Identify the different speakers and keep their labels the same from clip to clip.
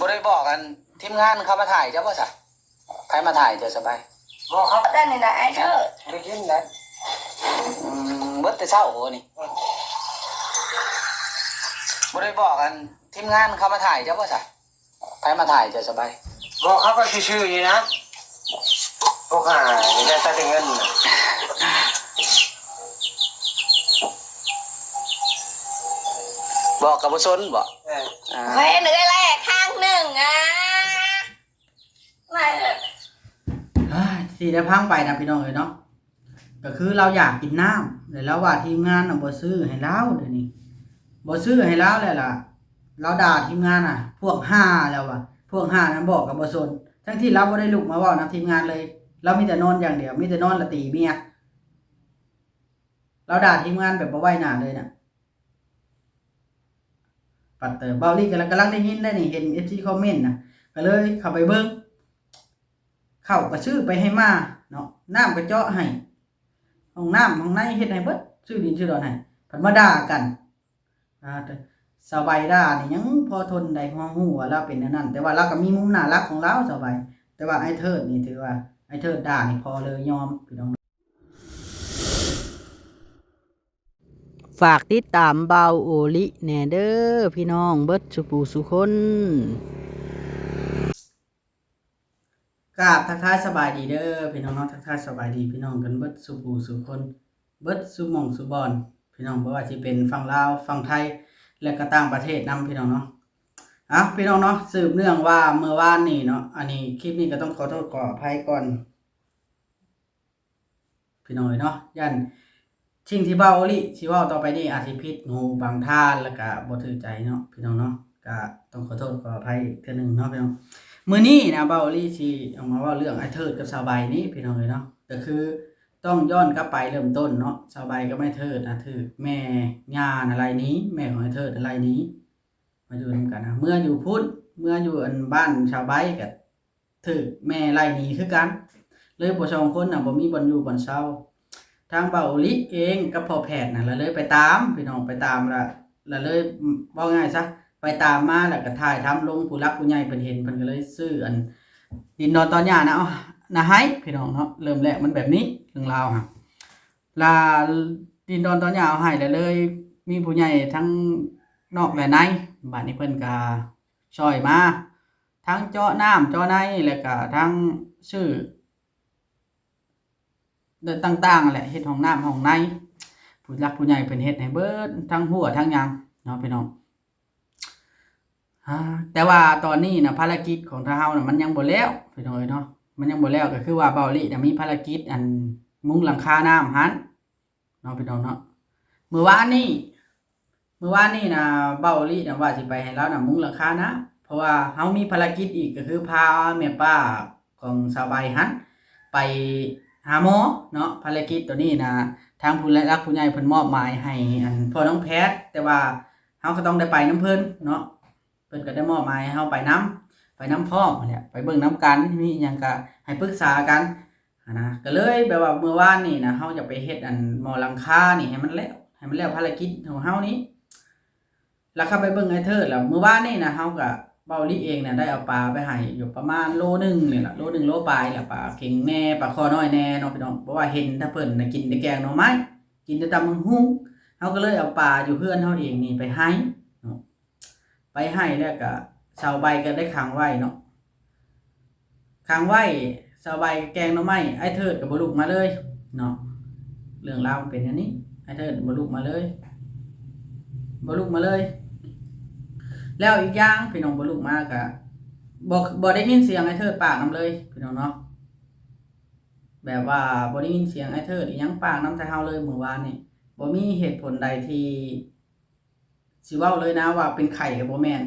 Speaker 1: บ่ได้บอกกันทีมงานเขามาถ่ายเจ้าบ่ซะใครมาถ่ายเจ้าสบาย
Speaker 2: บอกเขาได้นี่นะไอ้เธอ
Speaker 3: ได้ยินแล้ว
Speaker 1: เบิดแต่เช้าโหนี่บ่ได้บอกกันทีมงานเขามาถ่ายเจ้าบ่ซะใครมาถ่ายเจ้าสบาย
Speaker 3: บอกเขาก็ชื่อๆอยู่นะพวกนี่ได้แต่เงินน่ะ
Speaker 1: บอกกับบ่สนบ่
Speaker 2: เฮ้ยหนึ่งอะไรข้างหนึ่งไม่
Speaker 4: สี่ได้พังไปนะพี่น้องเลยเนาะก็คือเราอยากกินน้ำแต่แล้วว่าทีมงานบ่ซื้อให้เราเดี๋ยวนี้บ่ซื้อให้เราเลยล่ะเราด่าทีมงานพวกห้าแล้วว่ะพวกห้านั้นบอกกับบ่สนทั้งที่เราบ่ได้ลุกมาเว้านะทีมงานเลยเรามีแต่นอนอย่างเดียวมีแต่นอนละตีเมียเราด่าทีมงานแบบบ่ไว้หน้าเลยน่ะปัดเตอร์เบาลี่กำลังได้ยินได้นี่เห็น FC คอมเมนต์น่ะก็เลยเข้าไปเบิ่งเข้าก็ซื้อไปให้มาเนาะน้ำก็เจาะให้ห้องน้ำห้องในเฮ็ดให้เบิดซื้อดินซื้อดอนให้เพิ่นมาด่ากันสบายด่านี่ยังพอทนได้ฮู้ว่าเราเป็นอันนั้นแต่ว่าเราก็มีมุมน่ารักของเราสบายแต่ว่าไอ้เทิดนี่ถือว่าไอ้เทิดด่านี่พอเลยยอมพี่น้องฝากติดตามเบาโอลิแน่เด้อพี่น้องเบิดสุปูสุคนกราบทักทายสบายดีเด้อพี่น้องทักทายสบายดีพี่น้องกันเบิดสุปูสุคนเบิดสุหม่องสุบอนพี่น้องบ่ว่าสิเป็นฝั่งลาวฝั่งไทยและก็ต่างประเทศนำพี่น้องเนาะพี่น้องเนาะสืบเนื่องว่าเมื่อวานนี้เนาะอันนี้คลิปนี้ก็ต้องขอโทษขออภัยก่อนพี่น้องเนาะยันสิ่งที่เบาลิสิเว้าต่อไปนี้อาจสิผิดหูบางท่านแล้วก็บ่ถือใจเนาะพี่น้องเนาะก็ต้องขอโทษขออภัยอีกเทื่อนึงเนาะพี่น้องมื้อนี้นะเบาลิสิเอามาเว้าเรื่องไอ้เทิดกับสาวใบนี้พี่น้องเนาะก็คือต้องย้อนกลับไปเริ่มต้นเนาะสาวใบก็ไม่เทิดถือแม่ย่าอะไรนี้แม่ของไอ้เทิดอะไรนี้มาอยู่นำกันนะเมื่ออยู่พุทธเมื่ออยู่อันบ้านชาวใบก็ถือแม่ไรนี้คือกันเลยบ่2คนบ่มีบ่อนอยู่บ่อนเช้าทางเบาลิเองกับพ่อแพทย์เราเลยไปตามพี่น้องไปตามแล้วเลยว่าง่ายซะไปตามมาแล้วก็ถ่ายทำลงผู้รักผู้ใหญ่เพิ่นเห็นเพิ่นก็เลยซื้ออันดินดอนตอนหญ้านะนะให้พี่น้องเนาะเริ่มแรกมันแบบนี้เรื่องราวลาดินดอนตอนหญ้าให้แล้วเลยมีผู้ใหญ่ทั้งนอกและในบัดนี้เพิ่นก็ช่วยมาทั้งเจาะน้ำเจาะในแล้วก็ทั้งซื้อต่างๆแหละเฮ็ดห้องน้ำห้องในผู้รักผู้ใหญ่เพิ่นเฮ็ดให้เบิดทั้งหัวทั้งหยังเนาะพี่น้องแต่ว่าตอนนี้นะภารกิจของเฮาน่ะมันยังบ่แล้วพี่น้องเนาะมันยังบ่แล้วก็คือว่าเบาลิน่ะมีภารกิจอันมุงหลังคาน้ำหันเนาะพี่น้องเนาะเมื่อวานนี้นะเบาลิน่ะว่าสิไปให้เราน่ะมุงหลังคานะเพราะว่าเฮามีภารกิจอีกก็คือพาแม่ป้าของสาวใบหันไปหาหมอเนาะภารกิจตัวนี้นะทางผู้รักผู้ใหญ่เพิ่นมอบหมายให้อันพ่อน้องแพทย์แต่ว่าเฮาก็ต้องได้ไปนํเพิ่นเนาะเพิ่นก็ได้มอบหมายให้เฮาไปนํพร้อมเนี่ยไปเบิ่งนํกันมีหยังก็ให้ปรึกษากันนะก็เลยแบบว่าเมื่อวานนี่นะเฮาจะไปเฮ็ดอันหมอหลังคานี่ให้มันแล้วภารกิจของเฮานี้แล้วเข้าไปเบิ่งไอ้เทิดแล้วเมื่อวานนี่นะเฮาก็เบาลิเองเนี่ยได้เอาปลาไปให้อยู่ประมาณโลนึงนี่ล่ะโลนึงโลปลายล่ะปลาเข็งแน่ปลาคอน้อยแน่เนาะพี่น้องเพราะว่าเห็นถ้าเพิ่นน่ะกินแต่แกงหน่อไม้กินแต่ตำบักหุ่งเฮาก็เลยเอาปลาอยู่เพื่อนเฮาเองนี่ไปให้เนาะไปให้แล้วก็ชาวใบก็ได้ขังไว้เนาะขังไว้ชาวใบแกงหน่อไม้ไอ้เทิดก็บ่ลุกมาเลยเนาะเรื่องราวมันเป็นอย่างนี้ไอ้เทิดบ่ลุกมาเลยแล้วอีกอย่างพี่น้องบ่ลุกมากก็บ่ได้ยินเสียงไอ้เทิดปากนำเลยพี่น้องเนาะแบบว่าบ่ได้ยินเสียงไอ้เทิดอีหยังปากนำแต่เฮาเลยเมื่อวานนี่บ่มีเหตุผลใดที่สิเว้าเลยนะว่าเป็นไข้ก็บ่แม่น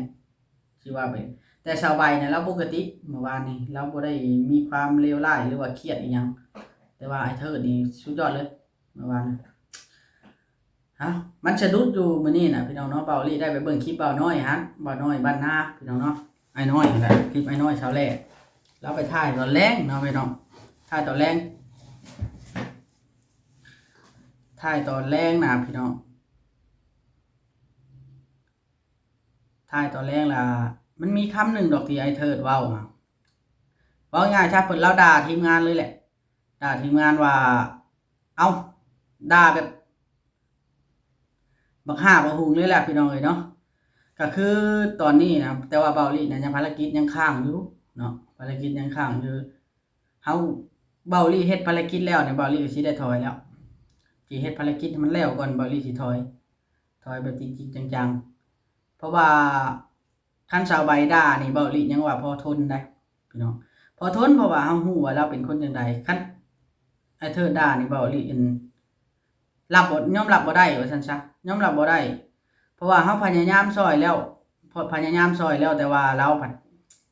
Speaker 4: สิว่าไปแต่ชาวใบเนี่ยเราปกติเมื่อวานนี่เราบ่ได้มีความเลวร้ายหรือว่าเครียดอีหยังแต่ว่าไอ้เทิดนี่สุดยอดเลยเมื่อวานมันสะดุดอยู่มื้อนี้น่ะพี่น้องเนาะเบาลิได้ไปเบิ่งคลิปเบาน้อยเบาน้อยบ้านนาพี่น้องเนาะไอ้น้อยนั่นแหละคลิปไอ้น้อยชาวแลแล้วไปถ่ายตอนแลงเนาะพี่น้องถ่ายตอนแลงนะพี่น้องถ่ายตอนแลงล่ะ มันมีคำหนึ่งดอกที่ไอ้เทิดเว้ามาเว้าง่ายๆถ้าเพิ่นเล่าด่าทีมงานเลยแหละด่าทีมงานว่าเอาด่าแบบบักห่าบักหุงเลยแหละพี่น้องเอ้ยเนาะก็คือตอนนี้นะแต่ว่าเบาลี่นะยังภารกิจยังค้างอยู่เนาะภารกิจยังค้างอยู่เฮาเบาลี่เฮ็ดภารกิจแล้วเนี่ยเบาลี่ก็สิได้ถอยแล้วสิเฮ็ดภารกิจให้มันแล้วก่อนเบาลี่สิถอยแบบจริงๆจังๆเพราะว่าคันชาวใบด่านี่เบาลี่ยังว่าพอทนได้พี่น้องพอทนเพราะว่าเฮาฮู้ว่าเราเป็นคนจังไดคันไอ้เธอด่านี่เบาลี่รับบ่ยอมรับบ่ได้ว่าซั่นซะยอมรับบ่ได้เพราะว่าเฮาพยายามช่วยแล้วพยายามช่วยแล้วแต่ว่าเราผัด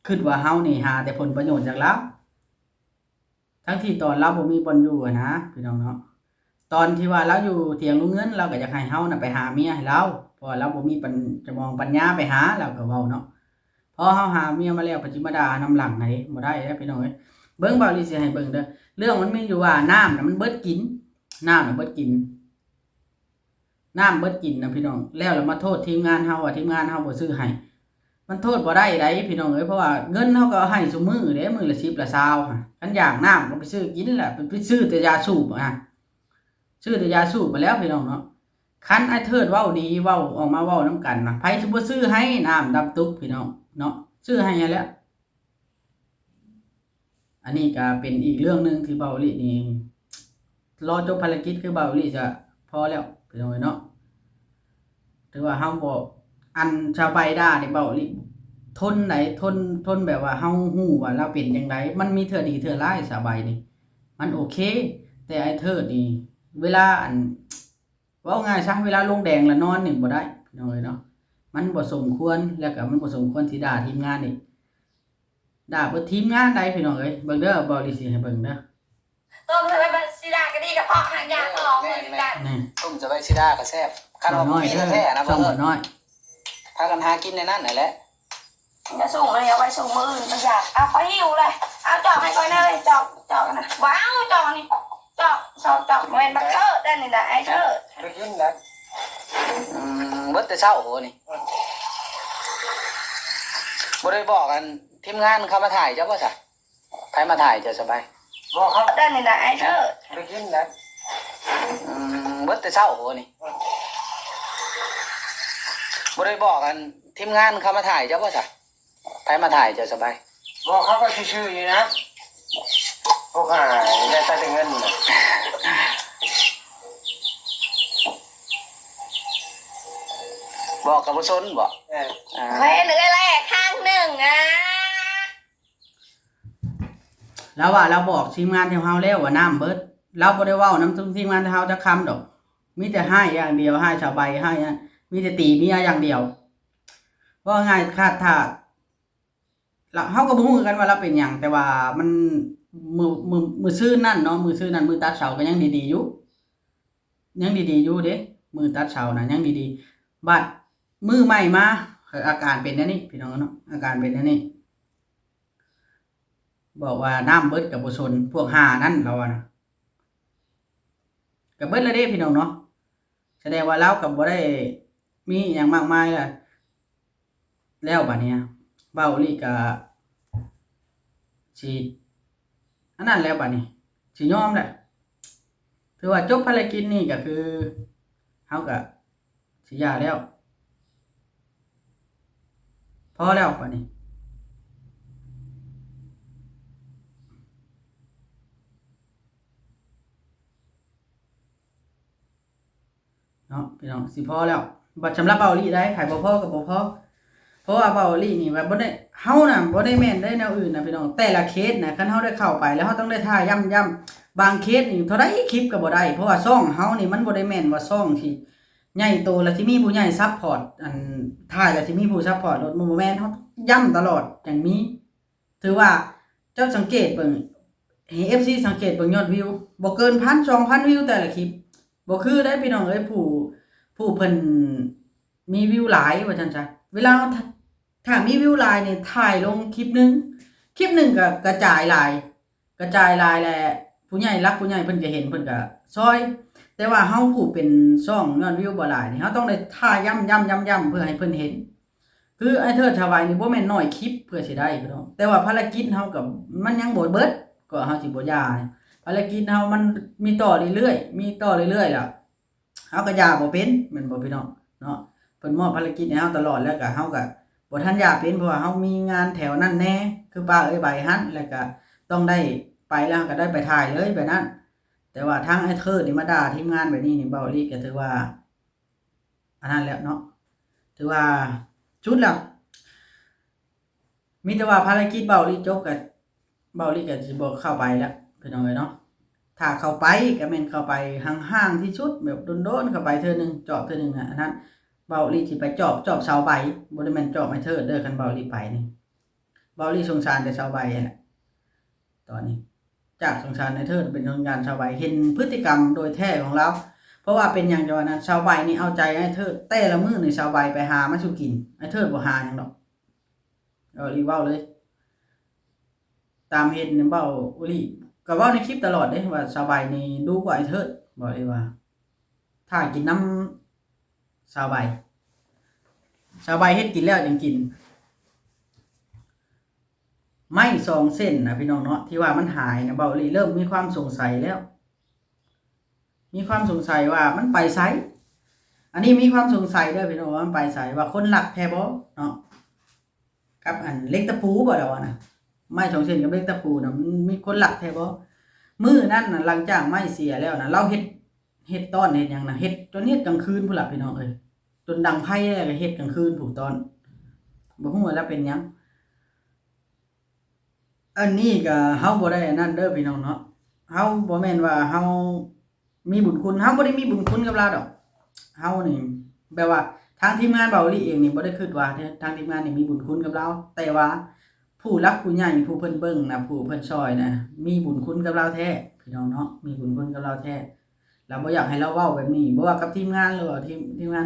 Speaker 4: คิดว่าเฮานี่หาแต่ผลประโยชน์จากเราทั้งที่ตอนเราบ่มีบ่อนอยู่อะนะพี่น้องเนาะตอนที่ว่าเราอยู่เถียงลุงเงินเราก็อยากให้เฮาน่ะไปหาเมียให้เราเพราะว่าเราบ่มีจะมองปัญญาไปหาเราก็เว้าเนาะพอเฮาหาเมียมาแล้วปัจจุบันด่านำหลังไหนบ่ได้เด้อพี่น้องเอ้ยเบิ่งเบาลีสิให้เบิ่งเด้อเรื่องมันมีอยู่ว่าน้ำน่ะมันเบิดกินน้ำน่ะเบิดกินน้ำเบิดกินนะพี่น้องแล้วมาโทษทีมงานเฮาว่าทีมงานเฮาบ่ซื้อให้มันโทษบ่ได้ไดพี่น้องเอ้ยเพราะว่าเงินเฮาก็ให้ซุมื้อเด้มื้อละ10ละ20ค่ะคันอยากน้ำก็ไปซื้อกินแหละไปซื้อแต่ยาสูบซื้อแต่ยาสูบมาแล้วพี่น้องเนาะคันไอ้เทิดเว้าดีเว้าออกมาเว้านำกันนะไผสิบ่ซื้อให้น้ำดำตุกพี่น้องเนาะซื้อให้แล้วอันนี้ก็เป็นอีกเรื่องนึงที่เบาลี่นี่รอจบภารกิจคือเบาลี่จะพอแล้วพี่น้องเนาะถือว่าเฮาบ่อันชาวใบด่านี่เบาลี่ทนไหนทนแบบว่าเฮาฮู้ว่าเราเป็นจังไดมันมีเทื่อดีเทื่อร้ายชาวใบนี่มันโอเคแต่ไอ้เทิดนี่เวลาอันเว้าง่ายซะเวลาลงแดงแล้วนอนนี่บ่ได้พี่น้องเนาะมันบ่สมควรแล้วก็มันบ่สมควรสิด่าทีมงานนี่ด่าเบิดทีมงานใดพี่น้องเอ้ยเบิ่งเด้อเบาลี่สิให้เบิ่งเด้อ
Speaker 2: ต้มทำไมมันสิดาก็ดีกับพ่อหางยาออกเหมือนกัน
Speaker 4: นี่
Speaker 1: ต้มจะไว้ซิด้าก็แซ่บคัน
Speaker 4: บ่
Speaker 1: ว่า
Speaker 4: น้อย
Speaker 1: มี
Speaker 4: เด้อ
Speaker 1: แท้ๆนะ
Speaker 4: ส่
Speaker 1: เบิ่
Speaker 4: ง
Speaker 1: ง
Speaker 4: บ่น้อย
Speaker 1: พากันหากินในนั้นนั่นแหละ
Speaker 2: จะส่งเลยเอาไว้ส่งมืออื่นมันอยากเอาไปหิวเลยเอาจอกให้ก่อนเลยจอกนะว้าวจอกนี่จอกมันบักเกอร์ได้นี่นะไอ้เธอ
Speaker 3: ไปกินแล้ว
Speaker 1: เบิดแต่เช้าโหนี่บ่ได้บอกกันทีมงานเขามาถ่ายเจ้าบ่ซะใครมาถ่ายจะสบาย
Speaker 3: บอกครับ
Speaker 2: ได้นี่นะไอ้เธอ
Speaker 3: ไปกินแล้ว
Speaker 1: เบิดแต่เช้าโหนี่บ่ได้บอกกันทีมงานเขามาถ่ายเจ้าบ่ซะใครมาถ่ายจะสบาย
Speaker 3: บอกเขาก็ชื่อๆอยู่นะพวกหาได้แต่เงินน่ะ
Speaker 1: บอกกับผู้ชนบ่
Speaker 2: เฮ้ยหนึ่งอะไรข้างหนึ่งอ่ะ
Speaker 4: แล้วว่าเราบอกทีมงานที่เฮาแล้วว่าน้ำเบิดเราบ่ได้เว้านำทีมงานที่เฮาจักคำดอกมีแต่ให้อย่างเดียวให้ชาวใบให้มีแต่ตีเมียอย่างเดียวว่าง่ายคาดถ้าเราเฮาก็บ่ฮู้กันว่าเราเป็นหยังแต่ว่ามันมือซื่อนั่นเนาะมือซื่อนั่นมือตัดเสาก็ยังดีๆอยู่ยังดีๆอยู่เด้มือตัดเสาน่ะยังดีๆบัดมือใหม่มาอาการเป็นแนวนี้พี่น้องเนาะอาการเป็นแนวนี้บอกว่าน้ำเบิดกับบ่สนพวกห่านั่นเราอะนะก็เบิดแล้วเด้พี่น้องเนาะแสดงว่าเราก็บ่ได้มีหยังมากมายล่ะแล้วบัดเนี้ยเบ้าลี่ก็สิอันนั้นแล้วบัดนี้สิยอมแหละถือว่าจบภารกิจนี้ก็คือเฮาก็สิหย่าแล้วพอแล้วบัดนี้เนาะพี่น้องสิพอแล้วบัดสำหรับเบาลี่ได้ไผบ่พอก็บ่พอเพราะว่าเบาลี่นี่ว่าบ่ได้เฮาน่ะบ่ได้แม่นได้แนวอื่นนะพี่น้องแต่ละเคสนะคันเฮาได้เข้าไปแล้วเฮาต้องได้ท่าย้ำๆบางเคสนี่เท่าใดคลิปก็บ่ได้เพราะว่าช่องเฮานี่มันบ่ได้แม่นว่าช่องที่ใหญ่โตแล้วที่มีผู้ใหญ่ซัพพอร์ตอันถ่ายแล้วที่มีผู้ซัพพอร์ตรถบ่แม่นเฮาย้ำตลอดจังมีถือว่าเจ้าสังเกตเบิ่งให้ FC สังเกตเบิ่งยอดวิวบ่เกิน 1,000 2,000 วิวแต่ละคลิปบ่คือได้พี่น้องเอ้ยผู้เพิ่นมีวิวหลายว่าซั่นซะเวลาถ้ามีวิวหลายนี่ถ่ายลงคลิปนึงก็กระจายหลายแหละผู้ใหญ่รักผู้ใหญ่เพิ่นก็เห็นเพิ่นก็ซอยแต่ว่าเฮาผู้เป็นช่องยอดวิวบ่หลายนี่เฮาต้องได้ถ่ายย้ำเพื่อให้เพิ่นเห็น คือไอ้เทิดชาวใบนี่บ่แม่นน้อยคลิปเพื่อสิได้พี่น้องแต่ว่าภารกิจเฮากับมันยังบ่เบิดก็เฮาสิบ่ย่าภารกิจเฮามันมีต่อเรื่อยๆมีต่อเรื่อยๆแล้วเฮาก็ย่าบ่เป็นแม่นบ่พี่น้องเนาะเพิ่นมอบภารกิจให้เฮาตลอดแล้วก็เฮาก็บ่ทันย่าเป็นเพราะว่าเฮามีงานแถวนั้นแน่คือป้าเอ้ยใบหันแล้วก็ต้องได้ไปแล้วก็ได้ไปถ่ายเลยแบบนั้นแต่ว่าทางไอ้เทิดนี่มาด่าทีมงานแบบนี้นี่เบาลีก็ถือว่าอันนั้นแล้วเนาะถือว่าชุดแล้วมีแต่ว่าภารกิจเบาลีจบกับเบาลีก็สิบ่เข้าไปแล้วพี่น้องเอ้ยเนาะถ้าเข้าไปก็แม่นเข้าไปห่างๆที่สุดแบบโดนๆเข้าไปเทื่อนึงจอบเทื่อนึงอันนั้นเบาลีสิไปจอบเสาใบบ่ได้แม่นจอบไอ้เทิดเด้อคันเบาลีไปนี่เบาลีสงสารแต่เสาใบนั่นแหละตอนนี้จากสงสารไอ้เทิดเป็นสงสารเสาใบเห็นพฤติกรรมโดยแท้ของเราเพราะว่าเป็นหยังจังว่านั้นเสาใบนี่เอาใจไอ้เทิดแต่ละมื้อนี่เสาใบไปหามาสู่กินไอ้เทิดบ่หาหยังดอกรีเว้าเลยตามเห็นเบ้าอุลีก็เว้าในคลิปตลอดเด้ว่าสบายนี่ดูกว่าไอ้เทิดบอกเลยว่าถ้ากินน้ำสบายเฮ็ดกินแล้วจังกินไม่2เส้นนะพี่น้องเนาะที่ว่ามันหายนะเบ้าอุลีเริ่มมีความสงสัยแล้วมีความสงสัยว่ามันไปไสอันนี้มีความสงสัยเด้อพี่น้องว่ามันไปไสว่าคนหลักแท้บ่เนาะกับอันเล็กตะปูบ่ดอกนะไม้2เส้นกับเล็กตะปูน่ะมันมีคนหลักแท้บ่มื้อนั้นน่ะหลังจากไม้เสียแล้วน่ะเราเฮ็ดตอนเฮ็ดหยังน่ะเฮ็ดจนเฮ็ดกลางคืนพุ่นล่ะพี่น้องเอ้ยจนดังไผแล้วก็เฮ็ดกลางคืนผู้ตอนบ่ฮู้ว่าแล้วเป็นหยังอันนี้ก็เฮาบ่ได้อันนั้นเด้อพี่น้องเนาะเฮาบ่แม่นว่าเฮามีบุญคุณเฮาบ่ได้มีบุญคุณกับเราดอกเฮานี่แบบว่าทางทีมงานเบาลี่เองนี่บ่ได้คิดว่าทางทีมงานนี่มีบุญคุณกับเราแต่ว่าผู้รักผู้ใหญ่ผู้เพิ่นเบิ่งนะผู้เพิ่นช่วยนะมีบุญคุณกับเราแท้พี่น้องเนาะมีบุญคุณกับเราแท้เราบ่อยากให้เราเว้าแบบนี้บ่ว่ากับทีมงานหรือว่าทีมงาน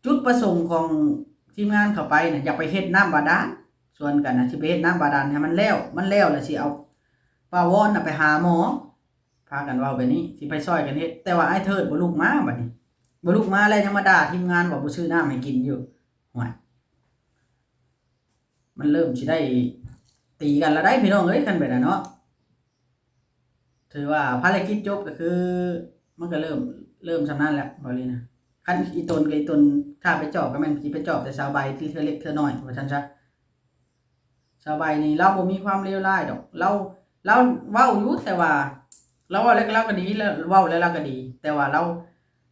Speaker 4: จุดประสงค์ของทีมงานเข้าไปน่ะอยากไปเฮ็ดน้ำบาดาลส่วนกันน่ะสิไปเฮ็ดน้ำบาดาลให้มันแล้วแล้วสิเอาป้าวอนน่ะไปหาหมอพากันเว้าแบบนี้สิไปช่วยกันเฮ็ดแต่ว่าไอ้เทิดบ่ลุกมาบัดนี้บ่ลุกมาแล้วยังมาด่าทีมงานว่าบ่ซื้อน้ำให้กินอยู่ห่วยมันเริ่มสิได้ตีกันแล้วได้พี่น้องเอ้ยคันแบบนั้นเนาะถือว่าภารกิจจบก็คือมันก็เริ่มชำนาญแล้วบ่เลยนะคันอีตนกับอีตนถ้าไปจอบก็แม่นสิไปจอบแต่สาวใบที่เธอเล็กเธอน้อยว่าซั่นซะสาวใบนี่เราบ่มีความเลวร้ายดอกเราเว้าอยู่แต่ว่าเราเว้าแล้วเราก็ดีแล้วเว้าแล้วเราก็ดีแต่ว่าเรา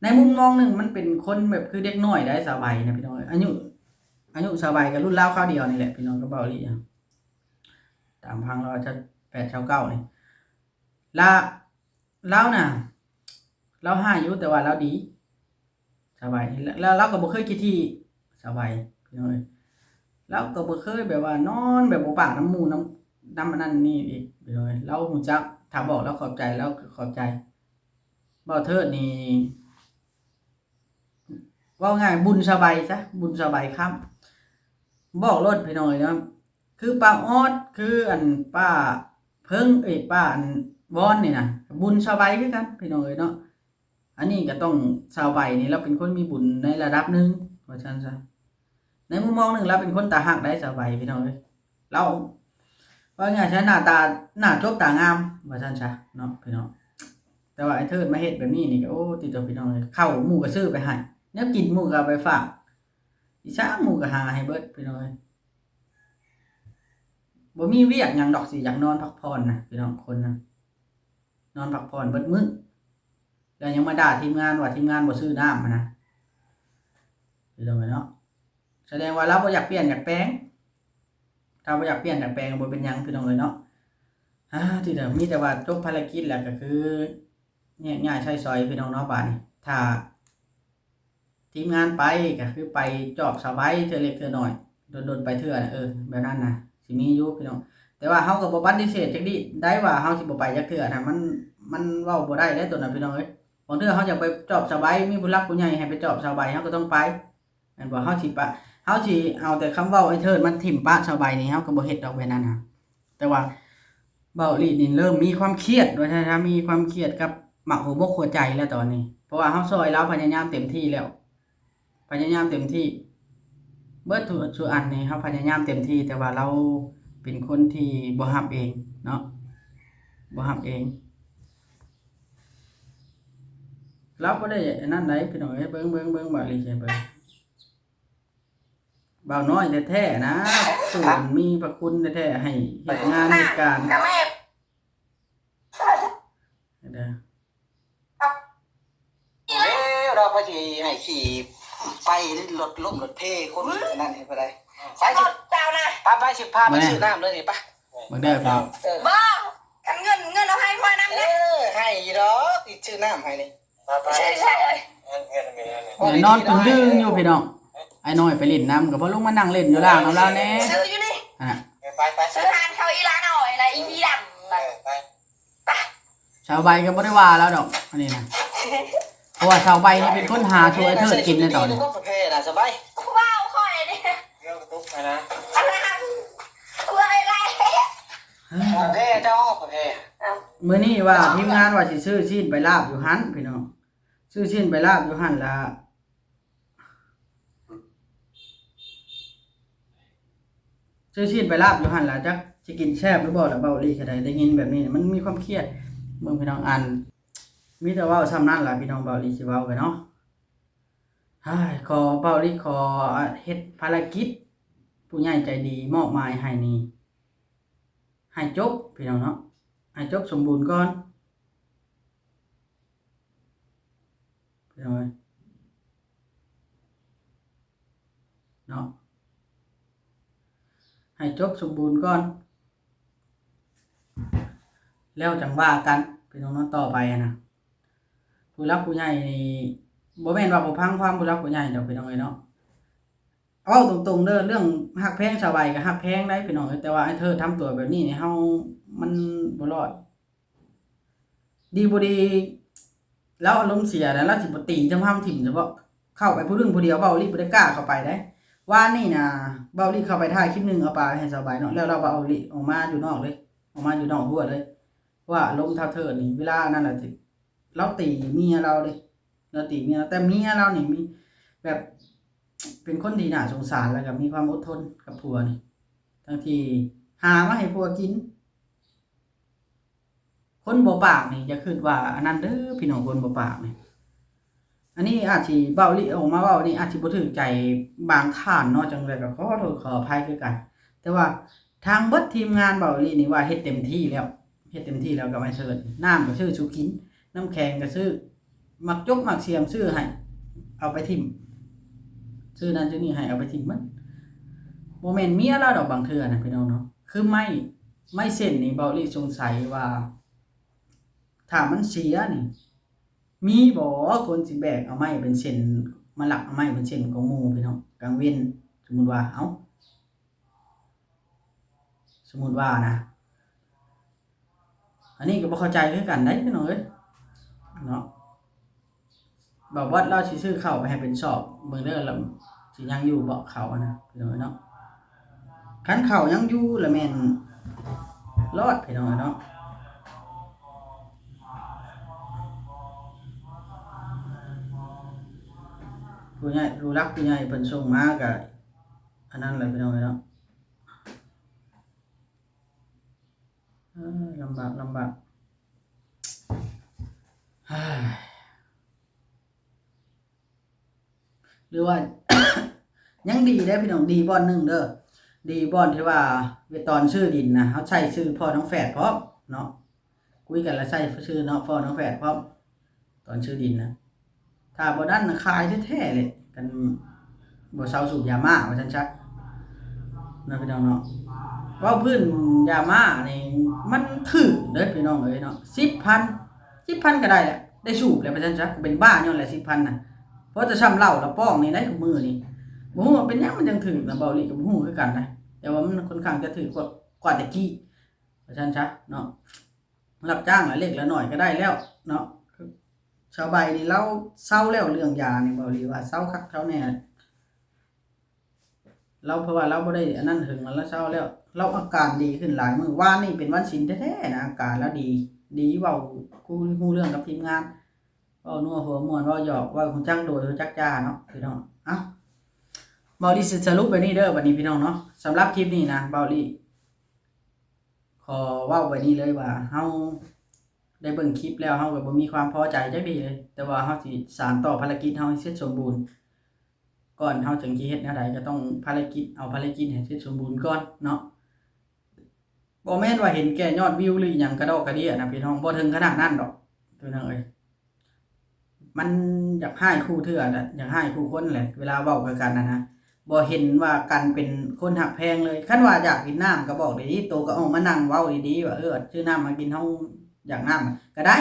Speaker 4: ในมุมมองนึงมันเป็นคนแบบคือเด็กน้อยได้สาวใบนะพี่น้องอายุสาวใบก็รุ่นราวคราวเดียวนี่แหละพี่น้องก็เว้าลี่ตามพังเราจะ8 9นี่แล้วน่ะเราหาอยู่แต่ว่าเราดีสบายแล้วเราก็บ่เคยคิดที่สบายพี่น้องเราก็บ่เคยแบบว่านอนแบบบ่ปากน้ำมูน้ำอันนั้นนี่อีกพี่น้องเราฮู้จักถ้าบอกแล้วขอบใจแล้วขอบใจบ่เทิดนี่ว่าง่ายบุญสบายซะบุญสบายครับบอกรถพี่น้องเนาะคือป้าออดคืออันป้าเพิ่งป้าอันวอนนี่นะบุญสบายคือกันพี่น้องเนาะอันนี้ก็ต้องสาวใบนี่เราเป็นคนมีบุญในระดับนึงว่าซั่นซะในมุมมองนึงเราเป็นคนตาหักได้สาวใบพี่น้องเราว่าง่ายใช้หน้าจบตางามว่าซั่นซะเนาะพี่น้องแต่ว่าไอ้เทิดมาเฮ็ดแบบนี้นี่ก็โอ้ติดตัวพี่น้องเข้าหมู่ก็ซื้อไปให้แนวกินหมู่ก็เอาไปฝากอีช้าหมู่ก็หาให้เบิดพี่น้องบ่มีเวียกหยังดอกสิอยากนอนพักผ่อนนะพี่น้องคนนะนอนพักผ่อนเบิดมื้อแล้วยังมาด่าทีมงานว่าทีมงานบ่ซื้อน้ำนะพี่น้องเนาะแสดงว่าเราบ่อยากเปลี่ยนอยากแปลงถ้าบ่อยากเปลี่ยนอยากแปลงบ่เป็นหยังพี่น้องเนาะที่เดิมมีแต่ว่าจบภารกิจแล้วก็คือเนี่ยง่ายใช้ซอยพี่น้องเนาะบาดนี้ถ้าทีมงานไปก็คือไปจอบสบายเทื่อเล็กเทื่อน้อยโดนไปเทื่อนะแบบนั้นนะสิมีอยู่พี่น้องแต่ว่าเฮาก็บ่ปฏิเสธจักดิได้ว่าเฮาสิบ่ไปจักเทื่อนะมันเว้าบ่ได้เด้ตัวนั้นพี่น้องเอ้ยบางเทื่อเฮาอยากไปจอบสบายมีผู้หลักผู้ใหญ่ให้ไปจอบสบายเฮาก็ต้องไปอันว่าเฮาสิเอาแต่คำเว้าไอ้เทิดมันถิ่มปะสบายนี่เฮาก็บ่เฮ็ดดอกแบบนั้นนะแต่ว่าเบ้าลีนี่เริ่มมีความเครียดว่าถ้ามีความเครียดกับหมักหัวบกหัวใจแล้วตอนนี้เพราะว่าเฮาซอยแล้วพยายามเต็มที่แล้วพยายามเต็มที่ เบิดทุกอันนี่เฮาพยายามเต็มที่แต่ว่าเราเป็นคนที่บ่รับเองเนาะบ่รับเองเราบ่ได้อันนั้นได้พี่น้องเอ้ยเบิ่งบ่อีใช่เบิ่งบ่าวน้อยแท้ๆนะสูนมีพระคุณแท้ๆให้เฮ็ดงานเฮ็ดการ
Speaker 2: กับแม่
Speaker 4: เด้อ
Speaker 1: เราพอดีให้ขี่ไปรถล้มรถเพคนนั่นเห็นไปได้ไป
Speaker 2: ร
Speaker 1: สิ
Speaker 2: ถเจ้านะ
Speaker 1: ไปสิพาไปซื้อน้ำเลยนี่ปะ
Speaker 4: เบิ่งเด้อพี่น้อง
Speaker 2: บ่กันเงินเอาให้พ่อน้ำนะ
Speaker 1: ให้ดอกติดชื่อน้ำให้นี่
Speaker 2: ใช่เลย
Speaker 3: เงินมีอะไร
Speaker 4: เดี๋ยวนอนเพิ่นดึงอยู่พี่น้องไอ้น้อยไปเล่นน้ำก็บ่ลงมานั่งเล่นอยู่ล่างน้ำลาวแน่
Speaker 2: ซื้ออยู่นี่
Speaker 4: อ่ะ
Speaker 3: ไป
Speaker 2: ซื้อทานเขาอีร้านหน่อยอะไรอีพีดำ
Speaker 3: ไป
Speaker 4: ชาวใบก็บ่ได้ว่าแล้วดอกอันนี้นะเพราะว่าชาวใบนี่เป็นคนหาช่วยเธอกินในตอนนี้
Speaker 1: ก็ประเภทน่ะสบาย
Speaker 2: ว้าวค่อยนี่
Speaker 3: เรื่องตุ๊กไปนะ
Speaker 2: อะไรอะไร
Speaker 1: ประเภทเจ้าประเภท
Speaker 4: มื้อนี้ว่าทีมงานว่าสิซื้อชิ้นไปลาบอยู่หันพี่น้องซื้อชิ้นไปลาบอยู่หันละซื้อชิ้นไปลาบอยู่หันละจักสิกินแซ่บหรือบ่ล่ะเบาลี่ก็ได้ยินแบบนี้มันมีความเครียดเบิ่งพี่น้องอันมีแต่เว้าซ้ำนั้นล่ะพี่น้องเบาลี่สิเว้ากันเนาะขอเบาลี่ขอเฮ็ดภารกิจผู้ใหญ่ใจดีมอบหมายให้นี่ให้จบพี่น้องเนาะให้จบสมบูรณ์ก่อนพี่น้องเนาะให้จบสมบูรณ์ก่อนแล้วจังว่ากันพี่น้องเนาะต่อไปนะผู้รักผู้ใหญ่บ่แม่นว่าบ่พังความผู้รักผู้ใหญ่ดอกพี่น้องเอ้ยเนาะเอาตรงๆเด้อเรื่องฮักแพงชาวใบก็ฮักแพงได้พี่น้องเอ้ยแต่ว่าไอ้เธอทำตัวแบบนี้นี่เฮามันบ่รอดดีบ่ดีแล้วอารมณ์เสียแล้วสิบ่ตีจำห้ามถิ่มเฉพาะเข้าไปผู้นึงผู้เดียวเว้ารีบบ่ได้กล้าเข้าไปได้ว่านี่น่ะเว้ารีเข้าไปถ่ายคลิปนึงเอาปลาให้ชาวใบเนาะแล้วเราเว้ารีออกมาอยู่นอกเลยออกมาอยู่นอกหัวเลยว่าอารมณ์เท่าเธอนี่เวลานั้นน่ะสิเราตีเมียเราเลยเราตีเมียแต่เมียเรานี่มีแบบเป็นคนดีน่าสงสารแล้วก็มีความอดทนกับผัวนี่ทั้งที่หามาให้ผัวกินคนบ่ปากนี่จะคิดว่าอันนั้นเด้อพี่น้องคนบ่ปากนี่อันนี้อาจสิเว้าลิออกมาเว้านี่อาจสิบ่ถูกใจบางท่านเนาะจังได๋ก็ขอโทษขออภัยคือกันแต่ว่าทางเบิดทีมงานเว้าลินี่ว่าเฮ็ดเต็มที่แล้วก็ไม่เชิญน้ำก็ซื้อสุกินน้ำแข็งก็ซื้อมักจกมักเสียมซื้อให้เอาไปทิ่มซื้อนั่นซื้อนี่ให้เอาไปทิ่มมันโมเมนต์เมียเราดอกบางเทื่อนะพี่น้องเนาะคือไม่เส้นนี่เบาลี่สงสัยว่าถ้ามันเสียนี่มีบ่คนสิแบกเอาไม้เป็นเส้นมาหลักเอาไม้เป็นเส้นของหมู่พี่น้องกลางเว้นสมมุติว่าสมมุติว่านะอันนี้ก็บ่เข้าใจคือกันได้พี่น้องเอ้ยเนาะบอกว่าเราสิซื้อข้าวไปให้เป็นสอบเบิ่งเด้อแล้วสิยังอยู่บ่ข้าวนะพี่น้องเนาะคันข้าวยังอยู่แล้วแม่นรอดพี่น้องเนาะผู้ใหญ่รู้รักผู้ใหญ่เพิ่นส่งมาก็อันนั้นแหละพี่น้องเนาะลำบากหรือว่า ยังดีได้พี่น้องดีบ่อนนึงเด้อดีบ่อนที่ว่าเวตอนชื่อดินนะเฮาใช้ชื่อพ่อน้องแฝดพร้อมเนาะคุยกันแล้วใช้ชื่อเนาะพ่อน้องแฝดพร้อมตอนชื่อดินนะถ้าบ่นั้นขายแท้ๆเลยกันบ่เซาสูบยาม่าว่าซั่นซักนะพี่น้องเนาะว่าพื้นยาม่านี่มันถึกเด้อพี่น้องเอ้ยเนาะ 10,000 ก็ได้แหละได้สูบแล้วว่าซั่นซักเป็นบ้าย้อนแหละ 10,000 น่ะเพราะจะช้ำเหล้าแล้วป้องนี่ได้กับมือนี่บ่ฮู้ว่าเป็นหยังมันจังถึกนะเบาลี่ก็บ่ฮู้คือกันนะแต่ว่ามันค่อนข้างจะถึกกว่าแต่กี้ว่าซั่นซะเนาะรับจ้างละเล็กละน้อยก็ได้แล้วเนาะชาวใบนี่เราเซาแล้วเรื่องยานี่เบาลี่ว่าเซาคักเท่าแน่เราเพราะว่าเราบ่ได้อันนั้นถึงมันแล้วเซาแล้วเราอาการดีขึ้นหลายมื้อวานนี่เป็นวันศีลแท้ๆนะอาการแล้วดีเว้าคุยฮู้เรื่องกับทีมงานเว้านัวหัวม่วนเว้าหยอกเว้าฮู้จักโดยฮู้จักจ้าเนาะพี่น้อง เบาลี่สิสรุปไปนี่เด้อวันนี้พี่น้องเนาะสำหรับคลิปนี้นะเบาลี่ขอเว้าไว้นี่เลยว่าเฮาได้เบิ่งคลิปแล้วเฮาก็บ่มีความพอใจจักดีเลยแต่ว่าเฮาสิสานต่อภารกิจเฮาให้เสร็จสมบูรณ์ก่อนเฮาจึงสิเฮ็ดแนวใดก็ต้องภารกิจให้เสร็จสมบูรณ์ก่อนเนาะบ่แม่นว่าเห็นแก่ยอดวิวหรือหยังกระดอกกระเดี้ยนะพี่น้องบ่ถึงขนาดนั้นดอกพี่น้องเอ้ยมันอยากให้คู่เทื่อน่ะอยากให้คู่คนแหละเวลาเว้ากันนะบ่เห็นว่ากันเป็นคนหักแพงเลยคันว่าอยากกินน้ำก็บอกดีๆโตก็ออกมานั่งเว้าดีๆว่าซื้อน้ำมากินเฮาอยากน้ำก็ได้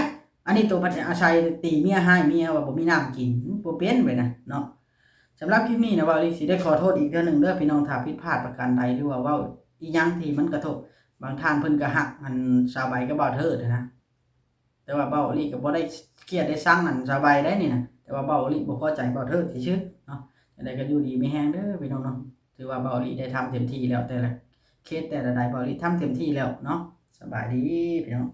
Speaker 4: อันนี้ตัวพัฒอาชัยตีเมียให้เมียว่าบ่มีน้ำกินบ่เป็นไปนะเนาะสำหรับคลิปนี้นะว่าลิสิได้ขอโทษอีกเทื่อนึงเด้อพี่น้องถ้าผิดพลาดประการใดหรือว่าเว้าอีหยังที่มันกระทบบางท่านเพิ่นก็ฮักมันสาวใบก็บ่เทิดนะแต่ว่าเบ้าลิก็บ่ได้เครียดได้ซังนั่นสาวใบได้นี่นะแต่ว่าเบ้าลิบ่พอใจบ่เทิดซื่อๆเนาะจังได๋ก็อยู่ดีมีแฮงเด้อพี่น้องเนาะถือว่าเบ้าลิได้ทำเต็มที่แล้วแต่ละเคสแต่ละใดเบ้าลิทำเต็มที่แล้วเนาะสบายดีพี่น้อง